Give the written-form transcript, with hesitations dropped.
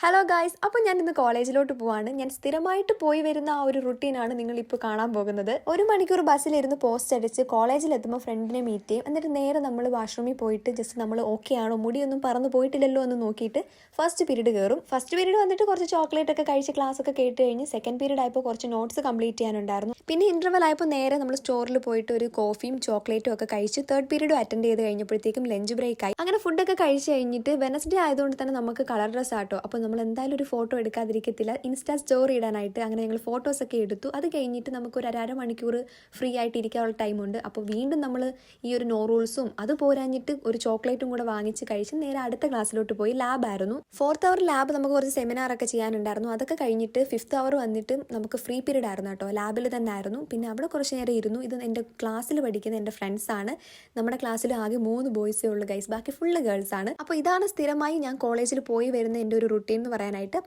Hello guys, അപ്പോൾ ഞാൻ ഇന്ന് കോളേജിലോട്ട് പോവാണ്. ഞാൻ സ്ഥിരമായിട്ട് പോയി വരുന്ന ആ ഒരു റുട്ടീനാണ് നിങ്ങളിപ്പോൾ കാണാൻ പോകുന്നത്. 1 മണിക്കൂർ ബസ്സിലിരുന്ന് പോസ്റ്റ് അടിച്ച് കോളേജിലെത്തുമ്പോൾ ഫ്രണ്ടിനെ മീറ്റ് ചെയ്യും. എന്നിട്ട് നേരെ നമ്മൾ വാഷ്റൂമിൽ പോയിട്ട് ജസ്റ്റ് നമ്മൾ ഓക്കെ ആണോ, മുടിയൊന്നും പറന്ന് പോയിട്ടില്ലല്ലോ എന്ന് നോക്കിയിട്ട് ഫസ്റ്റ് പീരീഡ് കയറും. ഫസ്റ്റ് പീരീഡ് വന്നിട്ട് കുറച്ച് ചോക്ലേറ്റ് ഒക്കെ കഴിച്ച് ക്ലാസ് ഒക്കെ കേട്ട് കഴിഞ്ഞ് സെക്കൻഡ് പീരീഡ് ആയപ്പോൾ കുറച്ച് നോട്ട്സ് കംപ്ലീറ്റ് ചെയ്യാനുണ്ടായിരുന്നു. പിന്നെ ഇൻ്റർവൽ ആയപ്പോൾ നേരെ നമ്മൾ സ്റ്റോറിൽ പോയിട്ട് ഒരു കോഫിയും ചോക്ലേറ്റും ഒക്കെ കഴിച്ച് തേർഡ് പീരീഡും അറ്റൻഡ് ചെയ്ത് കഴിഞ്ഞപ്പോഴത്തേക്കും ലഞ്ച് ബ്രേക്ക് ആയി. അങ്ങനെ ഫുഡൊക്കെ കഴിച്ച് കഴിഞ്ഞിട്ട് വെനസ്ഡേ ആയതുകൊണ്ട് തന്നെ നമുക്ക് കളർ ഡ്രസ്സ് ആട്ടോ. അപ്പോൾ നമ്മൾ എന്തായാലും ഒരു ഫോട്ടോ എടുക്കാതിരിക്കത്തില്ല, ഇൻസ്റ്റാ സ്റ്റോറി ഇടാനായിട്ട്. അങ്ങനെ ഞങ്ങൾ ഫോട്ടോസൊക്കെ എടുത്തു. അത് കഴിഞ്ഞിട്ട് നമുക്കൊരു അരമണിക്കൂർ ഫ്രീ ആയിട്ട് ഇരിക്കാനുള്ള ടൈമുണ്ട്. അപ്പോൾ വീണ്ടും നമ്മൾ ഈ ഒരു നോ റൂൾസും അത് പോരാഞ്ഞിട്ട് ഒരു ചോക്ലേറ്റും കൂടെ വാങ്ങിച്ച് കഴിച്ച് നേരെ അടുത്ത ക്ലാസ്സിലോട്ട് പോയി. ലാബായിരുന്നു. 4th അവർ ലാബ് നമുക്ക് കുറച്ച് സെമിനാറൊക്കെ ചെയ്യാനുണ്ടായിരുന്നു. അതൊക്കെ കഴിഞ്ഞിട്ട് 5th അവർ വന്നിട്ട് നമുക്ക് ഫ്രീ പീരീഡ് ആയിരുന്നു കേട്ടോ. ലാബിൽ തന്നെ ആയിരുന്നു. പിന്നെ അവിടെ കുറച്ച് നേരം ഇരുന്നു. ഇത് എൻ്റെ ക്ലാസ്സിൽ പഠിക്കുന്ന എൻ്റെ ഫ്രണ്ട്സാണ്. നമ്മുടെ ക്ലാസ്സിൽ ആകെ 3 ബോയ്സേ ഉള്ളൂ ഗൈസ്, ബാക്കി ഫുള്ള് ഗേൾസ് ആണ്. അപ്പോൾ ഇതാണ് സ്ഥിരമായി ഞാൻ കോളേജിൽ പോയി വരുന്ന എൻ്റെ ഒരു റുട്ടീൻ എന്ന് പറയാനായിട്ട്.